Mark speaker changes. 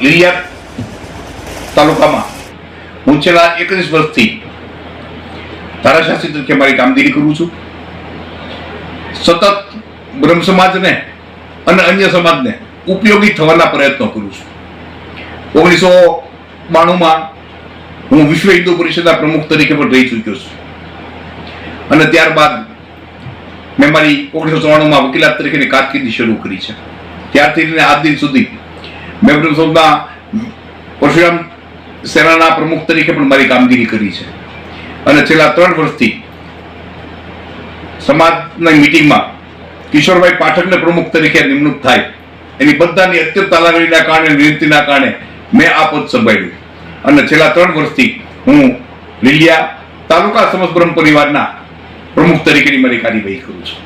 Speaker 1: લીલિયા તાલુકામાં હું છેલ્લા 31 વર્ષથી ધારાશાસ્ત્રી તરીકે મારી કામગીરી કરું છું. સતત બ્રહ્મ સમાજને અને અન્ય સમાજને ઉપયોગી થવાના પ્રયત્નો કરું છું. 1992માં હું વિશ્વ હિન્દુ પરિષદના પ્રમુખ તરીકે પણ રહી ચૂક્યો છું અને ત્યારબાદ મેં મારી 1994માં વકીલાત તરીકેની કારકિર્દી શરૂ કરી છે. ત્યારથી લઈને આજ દિન સુધી મેં બ્રહ્મ સમાજના પરશુરામ સેનાના પ્રમુખ તરીકે પણ મારી કામગીરી કરી છે અને છેલ્લા 3 વર્ષથી સમાજની મિટિંગમાં કિશોરભાઈ પાઠકને પ્રમુખ તરીકે નિમણૂક થાય એની બધાની અત્યંત તાલાવેલીના કારણે વિનંતીના કારણે મેં આ પદ સંભાળ્યું અને છેલ્લા 3 વર્ષથી હું લીલિયા તાલુકા સમસ્ત બ્રહ્મ પરિવારના પ્રમુખ તરીકેની મારી કાર્યવાહી કરું છું.